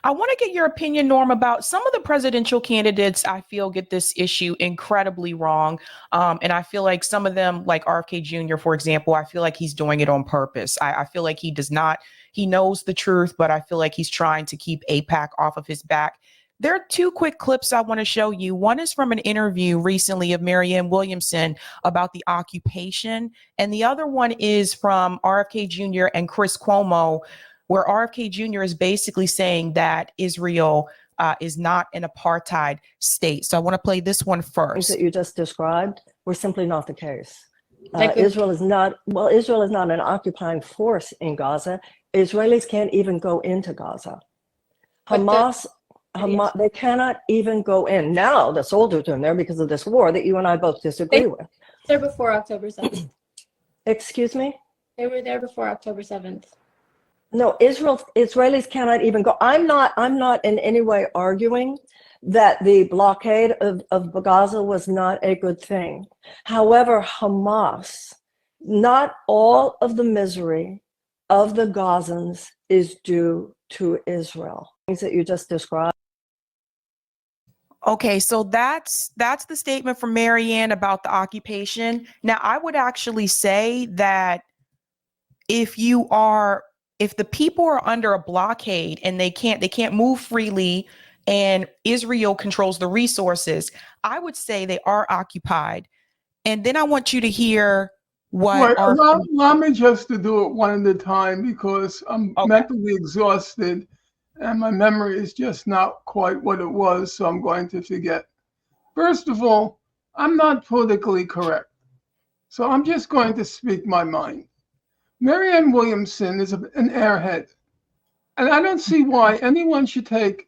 I want to get your opinion, Norm, about some of the presidential candidates I feel get this issue incredibly wrong. And I feel like some of them, like RFK Jr., for example, I feel like he's doing it on purpose. I feel like he knows the truth, but I feel like he's trying to keep AIPAC off of his back. There are two quick clips I want to show you. One is from an interview recently of Marianne Williamson about the occupation, and the other one is from RFK Jr. and Chris Cuomo, where RFK Jr. is basically saying that Israel is not an apartheid state. So I want to play this one first. That you just described were simply not the case. Israel is not an occupying force in Gaza. Israelis can't even go into Gaza. Hamas, they cannot even go in. Now the soldiers are in there because of this war that you and I both disagree with. They're before October 7th. Excuse me? They were there before October 7th. No, Israelis cannot even go. I'm not in any way arguing that the blockade of Gaza was not a good thing. However, Hamas, not all of the misery of the Gazans is due to Israel. Things that you just described. Okay, so that's the statement from Marianne about the occupation. Now, I would actually say that if the people are under a blockade and they can't move freely and Israel controls the resources, I would say they are occupied. And then I want you to hear what allow me just to do it one at a time, because I'm mentally exhausted and my memory is just not quite what it was, so I'm going to forget. First of all, I'm not politically correct, so I'm just going to speak my mind. Marianne Williamson is an airhead, and I don't see why anyone should take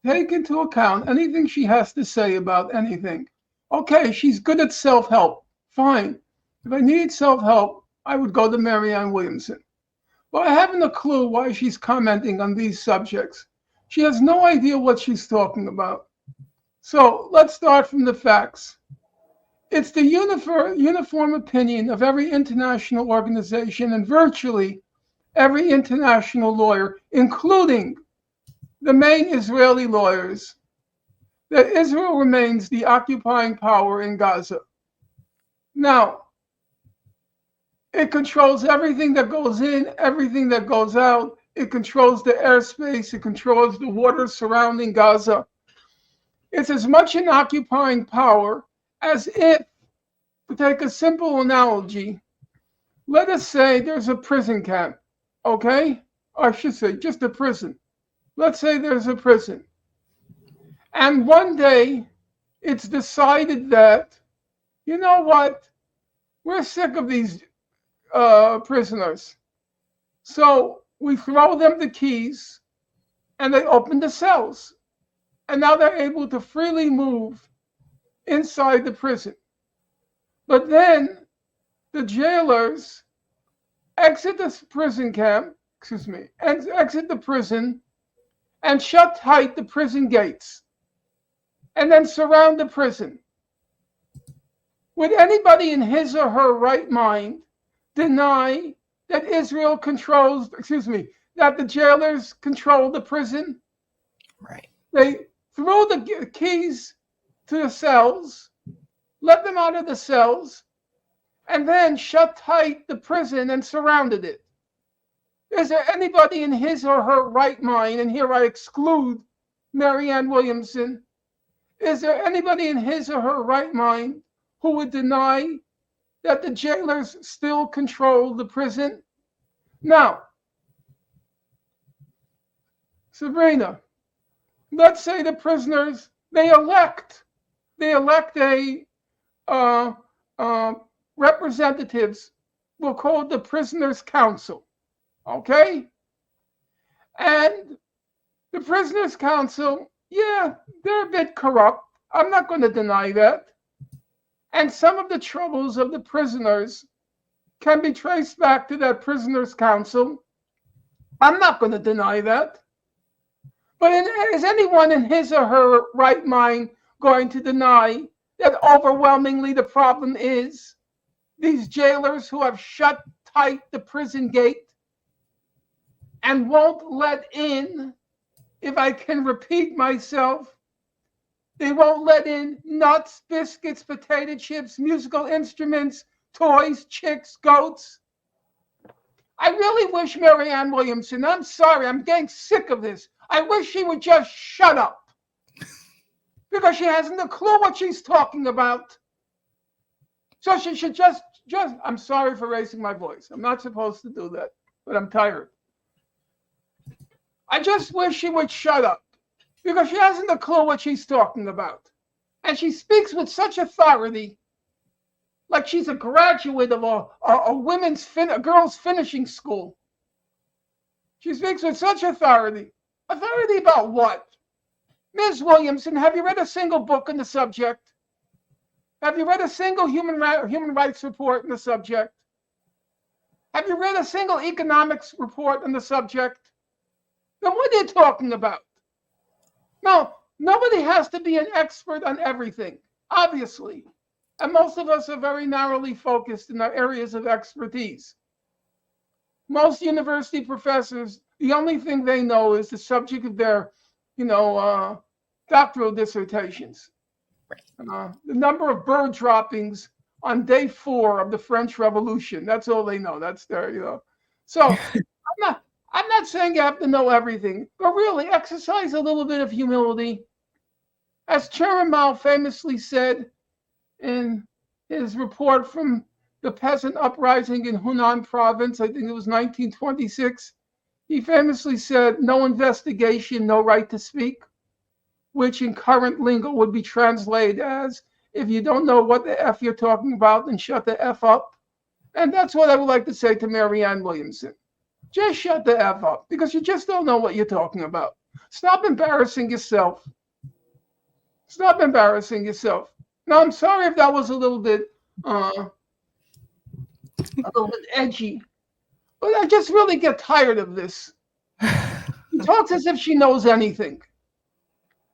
into account anything she has to say about anything. Okay, she's good at self-help, fine. If I needed self-help, I would go to Marianne Williamson. But I haven't a clue why she's commenting on these subjects. She has no idea what she's talking about. So let's start from the facts. It's the uniform opinion of every international organization and virtually every international lawyer, including the main Israeli lawyers, that Israel remains the occupying power in Gaza. Now, it controls everything that goes in, everything that goes out. It controls the airspace. It controls the water surrounding Gaza. It's as much an occupying power as if, to take a simple analogy, let us say there's a prison camp, okay? I should say just a prison. Let's say there's a prison. And one day it's decided that, you know what, we're sick of these prisoners. So we throw them the keys and they open the cells. And now they're able to freely move inside the prison. But then the jailers exit the prison camp, and exit the prison and shut tight the prison gates and then surround the prison. Would anybody in his or her right mind deny that Israel controls, that the jailers control the prison? Right. They throw the keys to the cells, let them out of the cells, and then shut tight the prison and surrounded it. Is there anybody in his or her right mind, and here I exclude Marianne Williamson, is there anybody in his or her right mind who would deny that the jailers still control the prison? Now, Sabrina, let's say the prisoners, they elect a representatives, we'll call it the Prisoners' Council, okay? And the Prisoners' Council, yeah, they're a bit corrupt. I'm not going to deny that. And some of the troubles of the prisoners can be traced back to that Prisoners' Council. I'm not going to deny that. But is anyone in his or her right mind going to deny that overwhelmingly the problem is these jailers who have shut tight the prison gate and won't let in if I can repeat myself, they won't let in nuts, biscuits, potato chips, musical instruments, toys, chicks, goats. I really wish Marianne Williamson, I'm sorry, I'm getting sick of this. I wish she would just shut up. Because she hasn't a clue what she's talking about. So she should just, I'm sorry for raising my voice. I'm not supposed to do that, but I'm tired. I just wish she would shut up because she hasn't a clue what she's talking about. And she speaks with such authority, like she's a graduate of a girls' finishing school. She speaks with such authority. Authority about what? Ms. Williamson, have you read a single book on the subject? Have you read a single human rights report on the subject? Have you read a single economics report on the subject? Then what are you talking about? Now, nobody has to be an expert on everything, obviously. And most of us are very narrowly focused in our areas of expertise. Most university professors, the only thing they know is the subject of their, doctoral dissertations. The number of bird droppings on day 4 of the French Revolution. That's all they know. That's their, So I'm not saying you have to know everything, but really exercise a little bit of humility. As Chairman Mao famously said in his report from the peasant uprising in Hunan province, I think it was 1926, he famously said, "No investigation, no right to speak," which in current lingo would be translated as, if you don't know what the F you're talking about, then shut the F up. And that's what I would like to say to Marianne Williamson. Just shut the F up, because you just don't know what you're talking about. Stop embarrassing yourself. Stop embarrassing yourself. Now, I'm sorry if that was a little bit edgy, but I just really get tired of this. She talks as if she knows anything.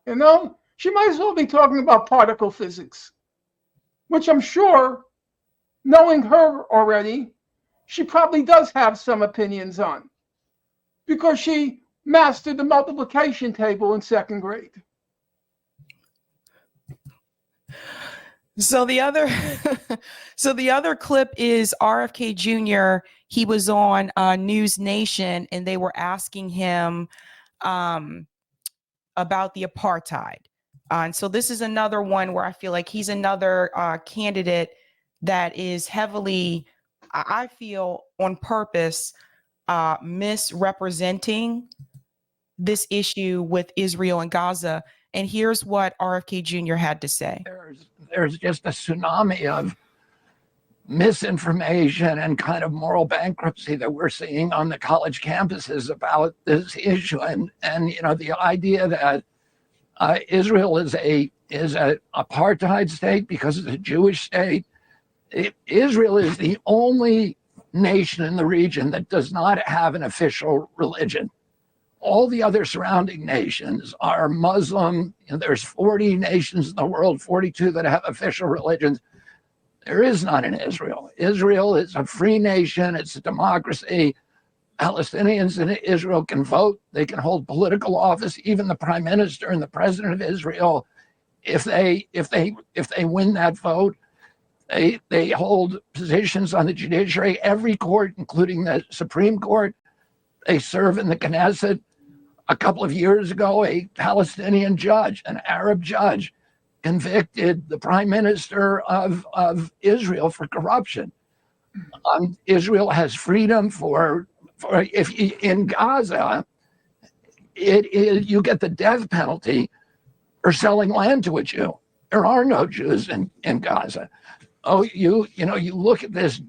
She might as well be talking about particle physics, which I'm sure, knowing her already, she probably does have some opinions on, because she mastered the multiplication table in 2nd grade. So the other clip is RFK Jr. He was on News Nation, and they were asking him about the apartheid. And so this is another one where I feel like he's another candidate that is heavily, I feel, on purpose, misrepresenting this issue with Israel and Gaza. And here's what RFK Jr. had to say. There's just a tsunami of misinformation and kind of moral bankruptcy that we're seeing on the college campuses about this issue. And the idea that Israel is an apartheid state because it's a Jewish state. Israel is the only nation in the region that does not have an official religion. All the other surrounding nations are Muslim. There's 40 nations in the world, 42 that have official religions. There is none in Israel. Israel is a free nation. It's a democracy. Palestinians in Israel can vote. They can hold political office. Even the prime minister and the president of Israel, if they win that vote, they hold positions on the judiciary. Every court, including the Supreme Court, they serve in the Knesset. A couple of years ago, a Palestinian judge, an Arab judge, convicted the prime minister of Israel for corruption. Israel has freedom for if in Gaza, you get the death penalty for selling land to a Jew. There are no Jews in Gaza. Oh, you look at this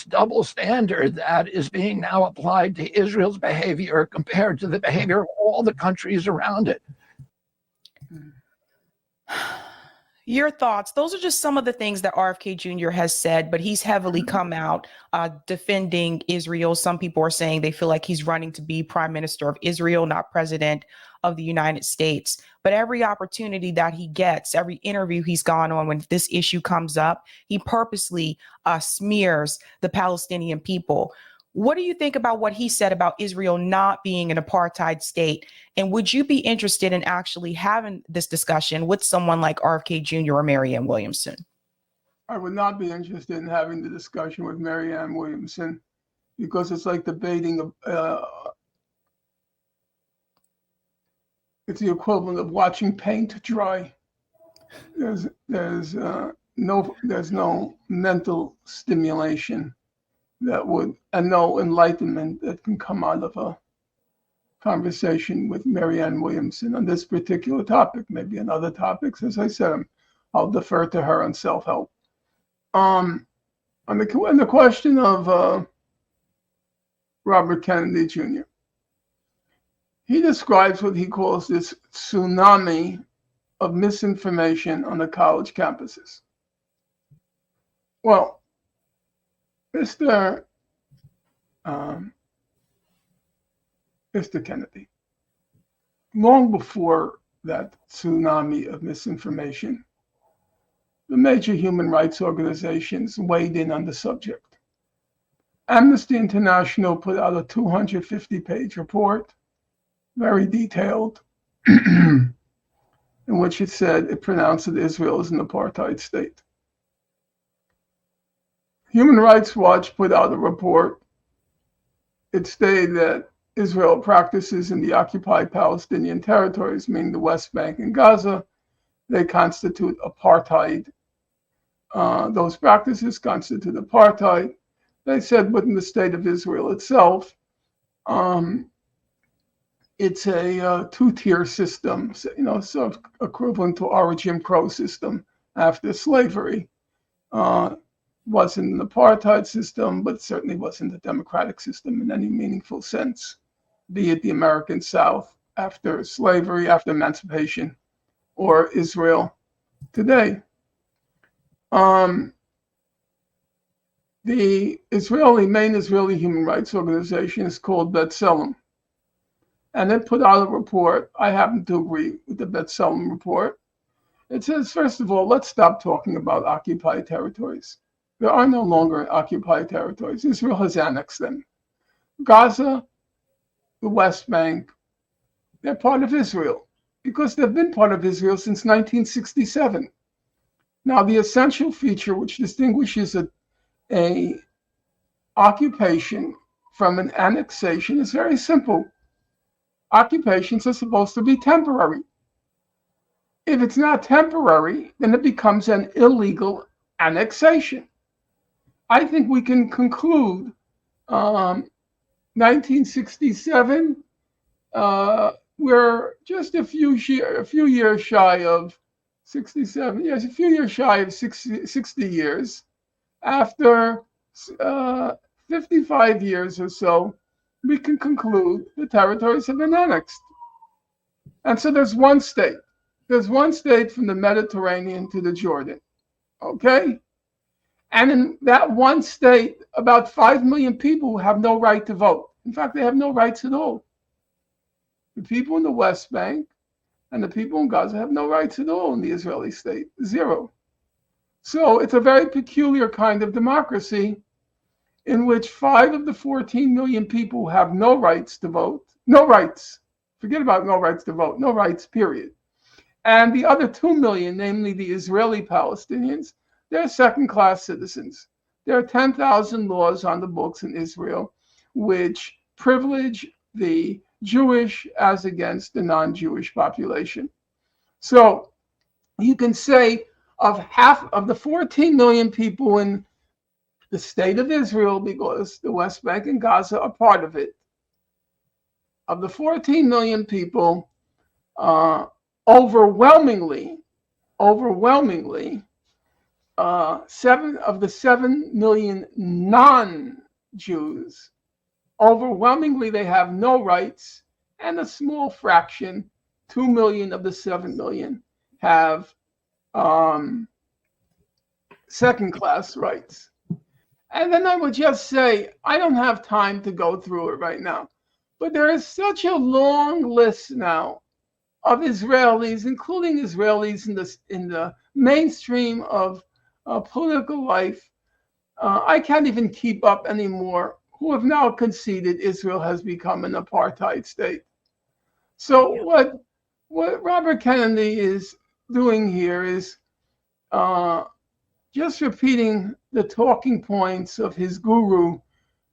double standard that is being now applied to Israel's behavior compared to the behavior of all the countries around it. Your thoughts? Those are just some of the things that RFK Jr. has said, but he's heavily come out defending Israel. Some people are saying they feel like he's running to be prime minister of Israel, not president of the United States. But every opportunity that he gets, every interview he's gone on when this issue comes up, he purposely smears the Palestinian people. What do you think about what he said about Israel not being an apartheid state? And would you be interested in actually having this discussion with someone like RFK Jr. or Marianne Williamson? I would not be interested in having the discussion with Marianne Williamson because it's like debating. It's the equivalent of watching paint dry. There's no mental stimulation that would, and no enlightenment that can come out of a conversation with Marianne Williamson on this particular topic. Maybe on other topics, as I said, I'll defer to her on self-help. On the question of Robert Kennedy Jr., he describes what he calls this tsunami of misinformation on the college campuses. Well, Mr. Kennedy, long before that tsunami of misinformation, the major human rights organizations weighed in on the subject. Amnesty International put out a 250-page report, very detailed, in which it said it pronounced that Israel is an apartheid state. Human Rights Watch put out a report. It stated that Israel practices in the occupied Palestinian territories, meaning the West Bank and Gaza, they constitute apartheid. Those practices constitute apartheid. They said within the state of Israel itself, it's a two-tier system, sort of equivalent to our Jim Crow system after slavery. Wasn't an apartheid system, but certainly wasn't a democratic system in any meaningful sense, be it the American South after slavery, after emancipation, or Israel today. The main Israeli human rights organization is called B'Tselem. And it put out a report. I happen to agree with the B'Tselem report. It says, first of all, let's stop talking about occupied territories. There are no longer occupied territories. Israel has annexed them. Gaza, the West Bank, they're part of Israel because they've been part of Israel since 1967. Now, the essential feature which distinguishes a occupation from an annexation is very simple. Occupations are supposed to be temporary. If it's not temporary, then it becomes an illegal annexation. I think we can conclude 1967, we're just a few years shy of 67, yes, a few years shy of 60 years. After 55 years or so, we can conclude the territories have been annexed. And so there's one state. There's one state from the Mediterranean to the Jordan, okay? And in that one state, about 5 million people have no right to vote. In fact, they have no rights at all. The people in the West Bank and the people in Gaza have no rights at all in the Israeli state, zero. So it's a very peculiar kind of democracy in which 5 of the 14 million people have no rights to vote, no rights. Forget about no rights to vote, no rights, period. And the other 2 million, namely the Israeli Palestinians, they're second-class citizens. There are 10,000 laws on the books in Israel which privilege the Jewish as against the non-Jewish population. So you can say of half of the 14 million people in the state of Israel, because the West Bank and Gaza are part of it, of the 14 million people, overwhelmingly, 7 of the 7 million non-Jews, overwhelmingly they have no rights, and a small fraction, 2 million of the 7 million, have second-class rights. And then I would just say, I don't have time to go through it right now, but there is such a long list now of Israelis, including Israelis in the mainstream of political life. I can't even keep up anymore who have now conceded Israel has become an apartheid state. So what Robert Kennedy is doing here is just repeating the talking points of his guru,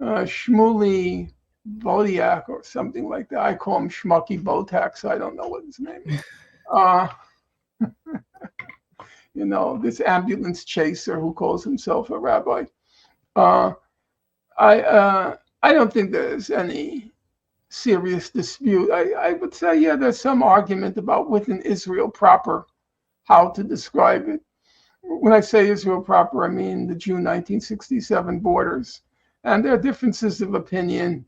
Shmuley Bodiak or something like that. I call him Schmucky Botax. I don't know what his name is. This ambulance chaser who calls himself a rabbi. I don't think there's any serious dispute. I would say, yeah, there's some argument about within Israel proper how to describe it. When I say Israel proper, I mean the June 1967 borders. And there are differences of opinion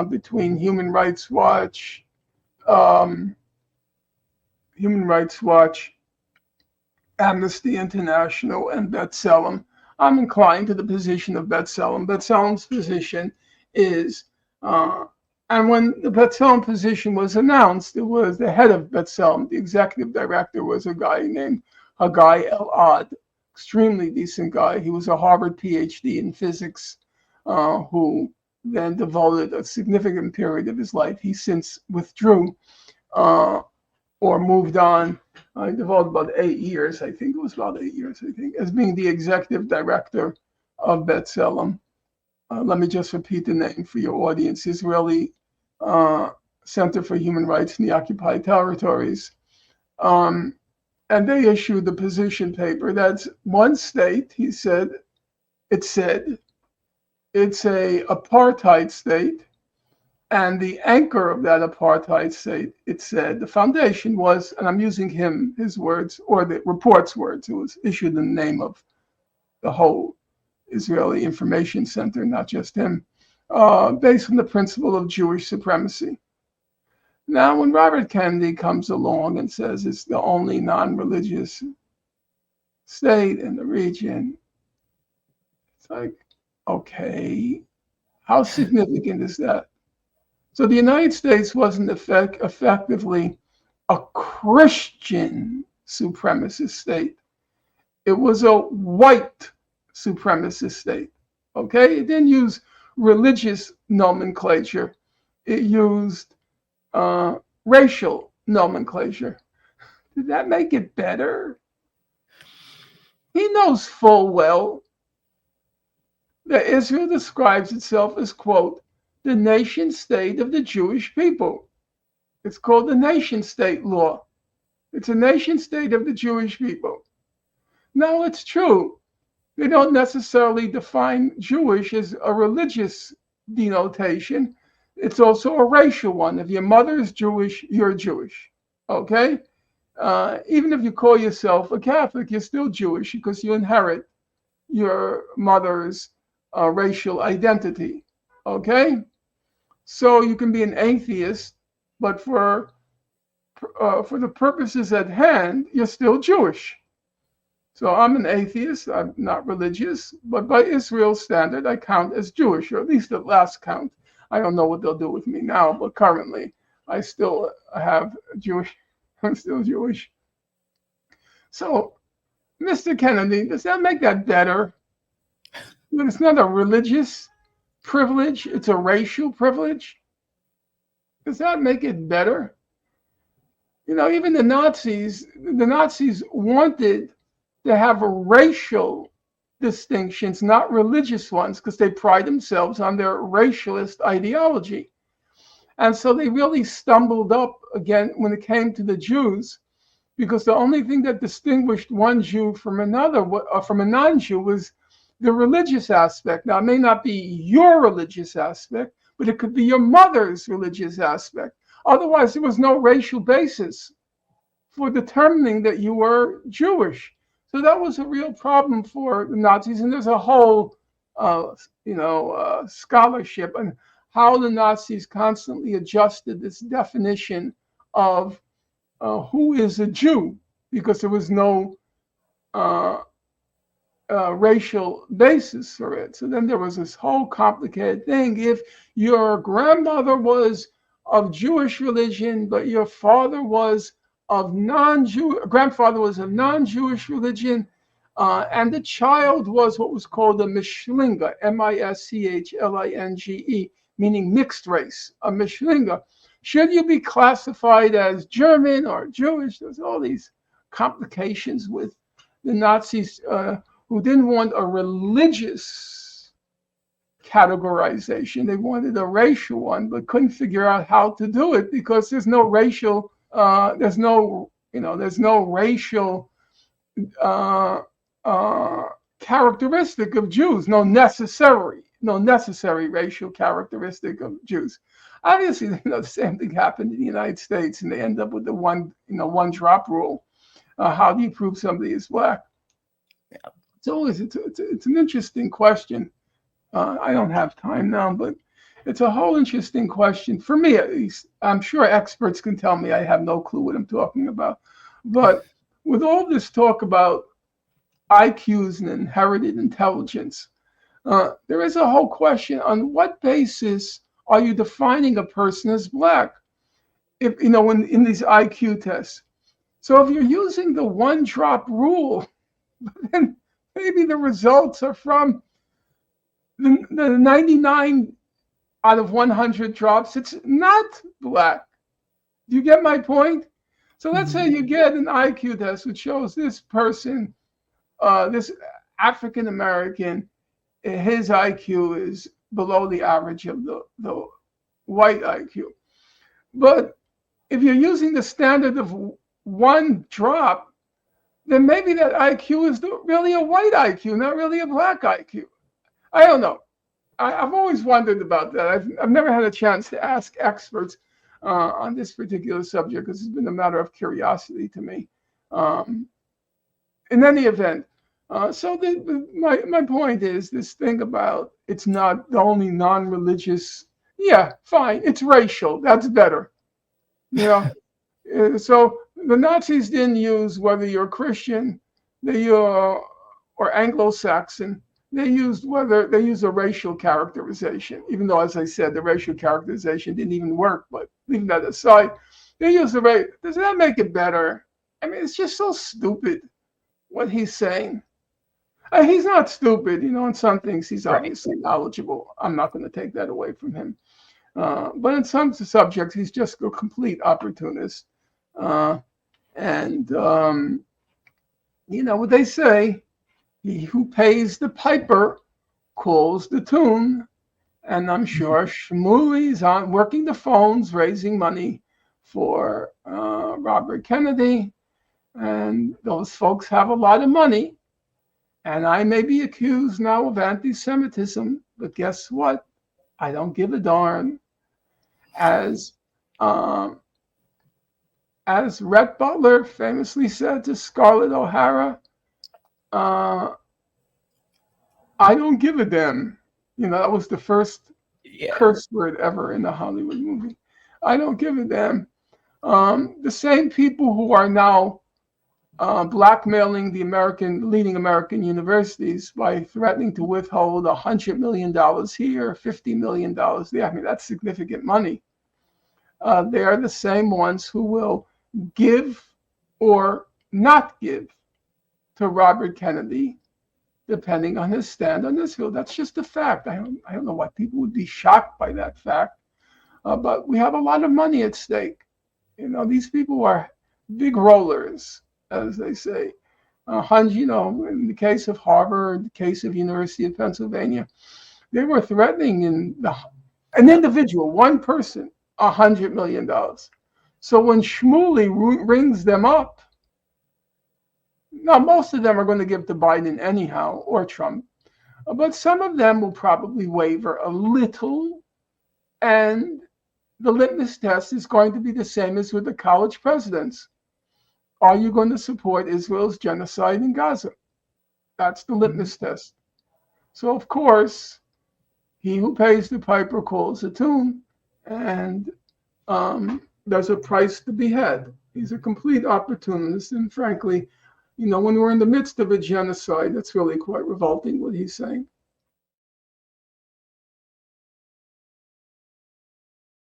between Human Rights Watch, Amnesty International, and B'Tselem. I'm inclined to the position of B'Tselem. B'Tselem's position is, and when the B'Tselem position was announced, it was the head of B'Tselem, the executive director, was a guy named Haggai Elad, extremely decent guy. He was a Harvard PhD in physics, who then devoted a significant period of his life. He since withdrew or moved on. I devoted about 8 years, I think it was about 8 years, as being the executive director of B'Tselem. Let me just repeat the name for your audience: Israeli Center for Human Rights in the Occupied Territories. And they issued the position paper. That's one state, he said. It said it's a apartheid state. And the anchor of that apartheid state, it said, the foundation was, and I'm using his words, or the report's words, it was issued in the name of the whole Israeli Information Center, not just him, based on the principle of Jewish supremacy. Now, when Robert Kennedy comes along and says it's the only non-religious state in the region, it's like, okay, how significant is that? So the United States wasn't effectively a Christian supremacist state. It was a white supremacist state, okay? It didn't use religious nomenclature. It used racial nomenclature. Did that make it better? He knows full well that Israel describes itself as, quote, the nation state of the Jewish people. It's called the nation state law. It's a nation state of the Jewish people. Now, it's true. They don't necessarily define Jewish as a religious denotation. It's also a racial one. If your mother is Jewish, you're Jewish, okay? Even if you call yourself a Catholic, you're still Jewish because you inherit your mother's racial identity, okay? So you can be an atheist, but for the purposes at hand, you're still Jewish. So I'm an atheist, I'm not religious, but by Israel's standard, I count as Jewish, or at least at last count. I don't know what they'll do with me now, but currently I still have Jewish, I'm still Jewish. So, Mr. Kennedy, does that make that better? It's not a religious privilege, it's a racial privilege. Does that make it better? Even the Nazis wanted to have racial distinctions, not religious ones, because they pride themselves on their racialist ideology. And so they really stumbled up again when it came to the Jews, because the only thing that distinguished one Jew from another, from a non-Jew, was the religious aspect. Now, it may not be your religious aspect, but it could be your mother's religious aspect. Otherwise, there was no racial basis for determining that you were Jewish. So that was a real problem for the Nazis, and there's a whole, scholarship on how the Nazis constantly adjusted this definition of who is a Jew, because there was no racial basis for it. So then there was this whole complicated thing. If your grandmother was of Jewish religion, but your father was of grandfather was of non-Jewish religion, And the child was what was called a Mischlinge, Mischlinge, meaning mixed race, a Mischlinge. Should you be classified as German or Jewish? There's all these complications with the Nazis who didn't want a religious categorization. They wanted a racial one, but couldn't figure out how to do it because there's no racial, there's no racial characteristic of Jews, no necessary racial characteristic of Jews. Obviously, the same thing happened in the United States, and they end up with the one drop rule. How do you prove somebody is black? Yeah. It's an interesting question. I don't have time now, but it's a whole interesting question for me, at least. I'm sure experts can tell me I have no clue what I'm talking about. But with all this talk about IQs and inherited intelligence, there is a whole question: on what basis are you defining a person as black? If in these IQ tests. So if you're using the one drop rule, then maybe the results are from the 99 out of 100 drops. It's not black. Do you get my point? So let's say you get an IQ test which shows this person, this African American, his IQ is below the average of the white IQ. But if you're using the standard of one drop, then maybe that IQ is really a white IQ, not really a black IQ. I don't know. I've always wondered about that. I've never had a chance to ask experts on this particular subject because it's been a matter of curiosity to me. In any event, so my point is this thing about it's not the only non-religious. Yeah, fine. It's racial. That's better. So the Nazis didn't use whether you're Christian, or Anglo-Saxon. They used a racial characterization, even though, as I said, the racial characterization didn't even work. But leaving that aside, they used the race. Does that make it better? I mean, it's just so stupid what he's saying. He's not stupid, in some things he's obviously knowledgeable. I'm not going to take that away from him. But in some subjects, he's just a complete opportunist. What they say, he who pays the piper calls the tune. And I'm sure Shmuley's on working the phones, raising money for Robert Kennedy. And those folks have a lot of money. And I may be accused now of anti-Semitism, but guess what? I don't give a darn. As Rhett Butler famously said to Scarlett O'Hara, I don't give a damn. That was the first curse word ever in a Hollywood movie. I don't give a damn. The same people who are now blackmailing the leading American universities by threatening to withhold $100 million here, $50 million there. I mean, that's significant money. They are the same ones who will give or not give to Robert Kennedy, depending on his stand on this field. That's just a fact. I don't know why people would be shocked by that fact, but we have a lot of money at stake. These people are big rollers, as they say. In the case of Harvard, the case of University of Pennsylvania, they were threatening an individual, one person, $100 million. So when Shmuley rings them up, now most of them are going to give to Biden anyhow, or Trump, but some of them will probably waver a little, and the litmus test is going to be the same as with the college presidents. Are you going to support Israel's genocide in Gaza? That's the litmus test. So, of course, he who pays the piper calls the tune, and there's a price to be had. He's a complete opportunist, and frankly, when we're in the midst of a genocide, that's really quite revolting what he's saying.